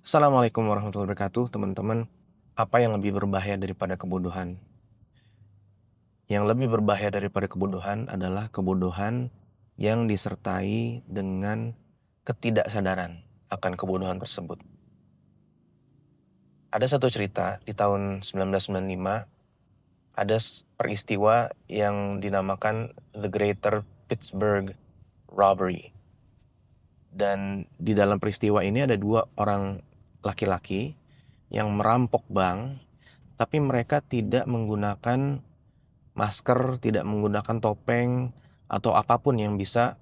Assalamualaikum warahmatullahi wabarakatuh, teman-teman. Apa yang lebih berbahaya daripada kebodohan? Yang lebih berbahaya daripada kebodohan adalah kebodohan yang disertai dengan ketidaksadaran akan kebodohan tersebut. Ada satu cerita di tahun 1995, ada peristiwa yang dinamakan The Greater Pittsburgh Robbery. Dan di dalam peristiwa ini ada dua orang laki-laki yang merampok bank, tapi mereka tidak menggunakan masker, tidak menggunakan topeng, atau apapun yang bisa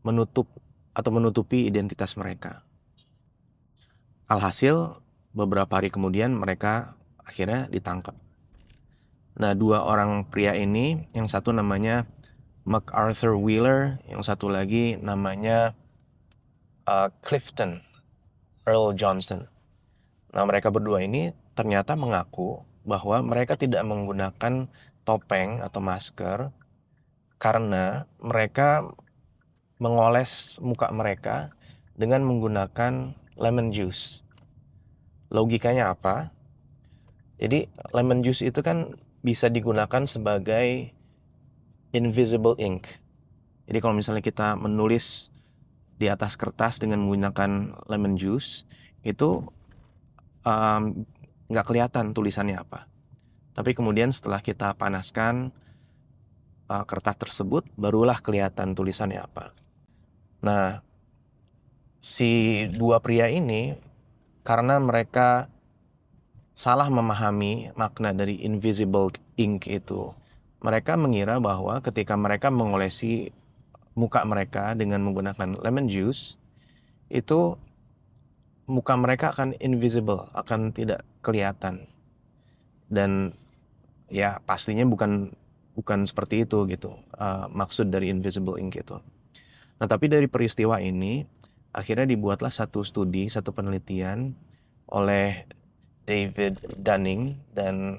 menutup atau menutupi identitas mereka. Alhasil, beberapa hari kemudian mereka akhirnya ditangkap. Nah, dua orang pria ini, yang satu namanya MacArthur Wheeler, yang satu lagi namanya Clifton Earl Johnson. Nah, mereka berdua ini ternyata mengaku bahwa mereka tidak menggunakan topeng atau masker karena mereka mengoles muka mereka dengan menggunakan lemon juice. Logikanya apa? Jadi lemon juice itu kan bisa digunakan sebagai invisible ink. Jadi kalau misalnya kita menulis di atas kertas dengan menggunakan lemon juice, itu nggak kelihatan tulisannya apa. Tapi kemudian setelah kita panaskan kertas tersebut, barulah kelihatan tulisannya apa. Nah, si dua pria ini karena mereka salah memahami makna dari invisible ink itu, mereka mengira bahwa ketika mereka mengolesi muka mereka dengan menggunakan lemon juice, itu muka mereka akan invisible, akan tidak kelihatan. Dan ya pastinya bukan seperti itu gitu, maksud dari invisible ink itu. Nah, tapi dari peristiwa ini akhirnya dibuatlah satu studi, satu penelitian oleh David Dunning dan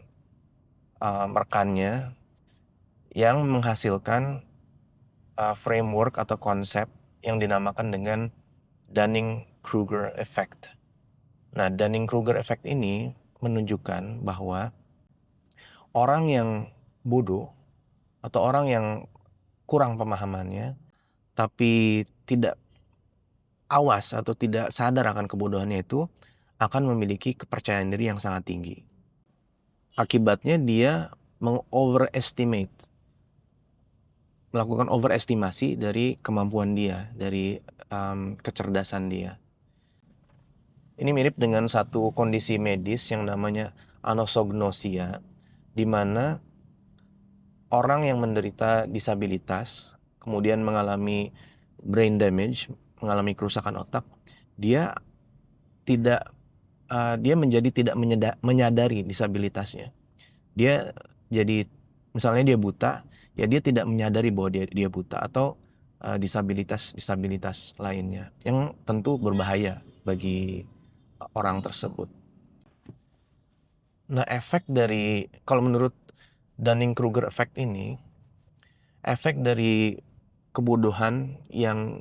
rekannya yang menghasilkan framework atau konsep yang dinamakan dengan Dunning-Kruger Effect. Nah, Dunning-Kruger Effect ini menunjukkan bahwa orang yang bodoh atau orang yang kurang pemahamannya tapi tidak awas atau tidak sadar akan kebodohannya itu akan memiliki kepercayaan diri yang sangat tinggi. Akibatnya dia melakukan overestimasi dari kemampuan dia, dari kecerdasan dia. Ini mirip dengan satu kondisi medis yang namanya anosognosia, di mana orang yang menderita disabilitas, kemudian mengalami brain damage, mengalami kerusakan otak, dia tidak dia menjadi tidak menyadari disabilitasnya. Dia jadi misalnya dia buta, ya dia tidak menyadari bahwa dia buta atau disabilitas lainnya yang tentu berbahaya bagi orang tersebut. Nah, efek dari kalau menurut Dunning-Kruger effect ini, efek dari kebodohan yang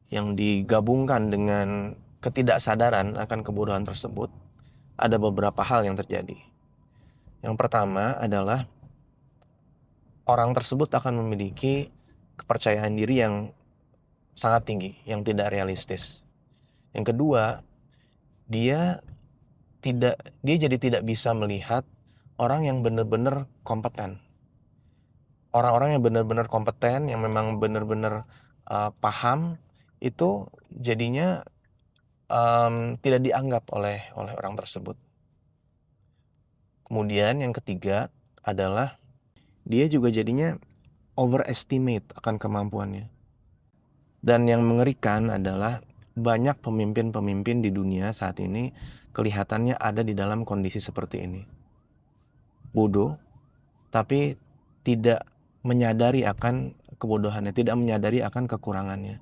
digabungkan dengan ketidaksadaran akan kebodohan tersebut, ada beberapa hal yang terjadi. Yang pertama adalah orang tersebut akan memiliki kepercayaan diri yang sangat tinggi, yang tidak realistis. Yang kedua, dia dia jadi tidak bisa melihat orang yang benar-benar kompeten. Orang-orang yang benar-benar kompeten, yang memang benar-benar paham, itu jadinya tidak dianggap oleh orang tersebut. Kemudian yang ketiga adalah dia juga jadinya overestimate akan kemampuannya. Dan yang mengerikan adalah banyak pemimpin-pemimpin di dunia saat ini kelihatannya ada di dalam kondisi seperti ini. Bodoh, tapi tidak menyadari akan kebodohannya, tidak menyadari akan kekurangannya.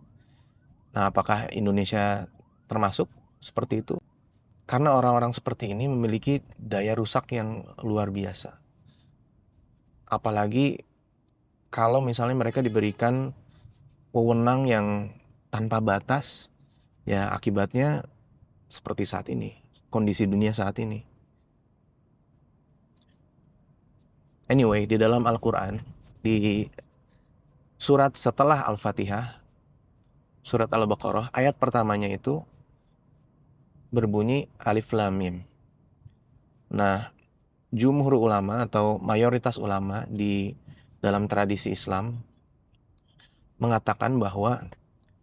Nah, apakah Indonesia termasuk seperti itu? Karena orang-orang seperti ini memiliki daya rusak yang luar biasa. Apalagi kalau misalnya mereka diberikan wewenang yang tanpa batas, ya akibatnya seperti saat ini, kondisi dunia saat ini. Anyway, di dalam Al-Quran, di surat setelah Al-Fatihah, surat Al-Baqarah, ayat pertamanya itu berbunyi Alif Lam Mim. Nah, jumhur ulama atau mayoritas ulama di dalam tradisi Islam mengatakan bahwa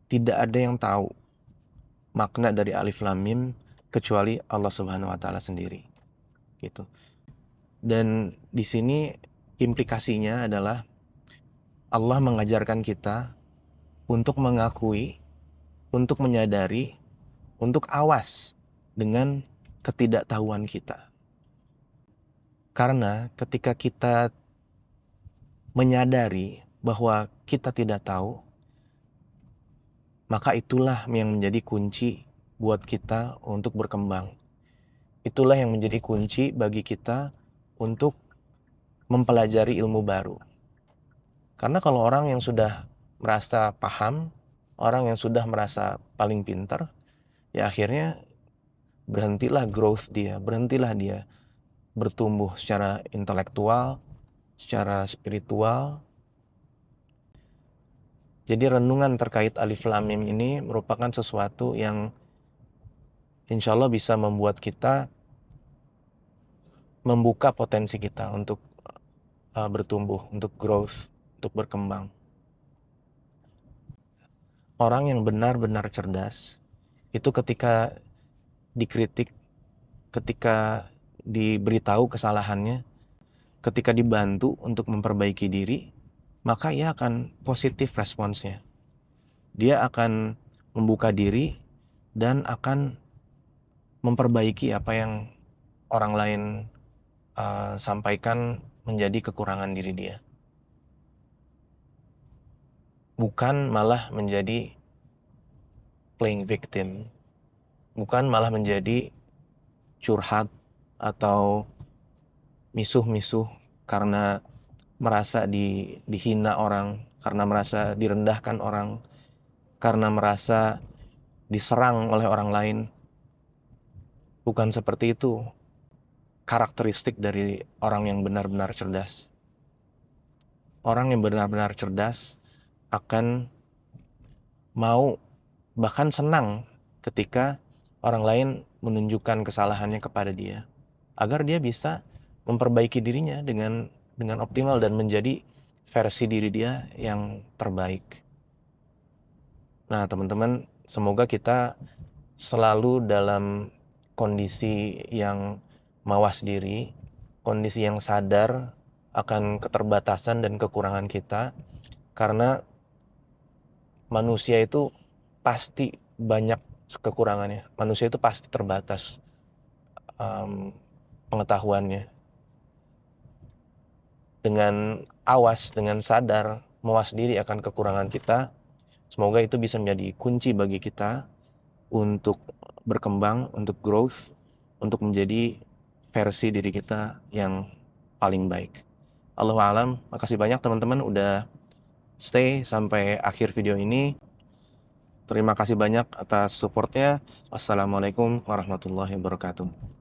tidak ada yang tahu makna dari Alif Lam Mim kecuali Allah Subhanahu wa taala sendiri. Gitu. Dan di sini implikasinya adalah Allah mengajarkan kita untuk mengakui, untuk menyadari, untuk awas dengan ketidaktahuan kita. Karena ketika kita menyadari bahwa kita tidak tahu, maka itulah yang menjadi kunci buat kita untuk berkembang. Itulah yang menjadi kunci bagi kita untuk mempelajari ilmu baru. Karena kalau orang yang sudah merasa paham, orang yang sudah merasa paling pintar, ya akhirnya berhentilah growth dia, berhentilah dia bertumbuh secara intelektual, secara spiritual. Jadi renungan terkait Alif Lam Mim ini merupakan sesuatu yang insya Allah bisa membuat kita membuka potensi kita untuk bertumbuh, untuk growth, untuk berkembang. Orang yang benar-benar cerdas itu ketika dikritik, ketika diberitahu kesalahannya, ketika dibantu untuk memperbaiki diri, maka ia akan positif responsnya. Dia akan membuka diri dan akan memperbaiki apa yang orang lain sampaikan menjadi kekurangan diri dia. Bukan malah menjadi playing victim, bukan malah menjadi curhat atau misuh-misuh karena merasa dihina orang, karena merasa direndahkan orang, karena merasa diserang oleh orang lain. Bukan seperti itu karakteristik dari orang yang benar-benar cerdas. Orang yang benar-benar cerdas akan mau, bahkan senang ketika orang lain menunjukkan kesalahannya kepada dia, agar dia bisa memperbaiki dirinya dengan optimal dan menjadi versi diri dia yang terbaik. Nah, teman-teman, semoga kita selalu dalam kondisi yang mawas diri, kondisi yang sadar akan keterbatasan dan kekurangan kita, karena manusia itu pasti banyak kekurangannya. Manusia itu pasti terbatas pengetahuannya. Dengan awas, dengan sadar, mawas diri akan kekurangan kita, semoga itu bisa menjadi kunci bagi kita untuk berkembang, untuk growth, untuk menjadi versi diri kita yang paling baik. Allahu a'lam. Makasih banyak teman-teman udah stay sampai akhir video ini. Terima kasih banyak atas supportnya. Wassalamualaikum warahmatullahi wabarakatuh.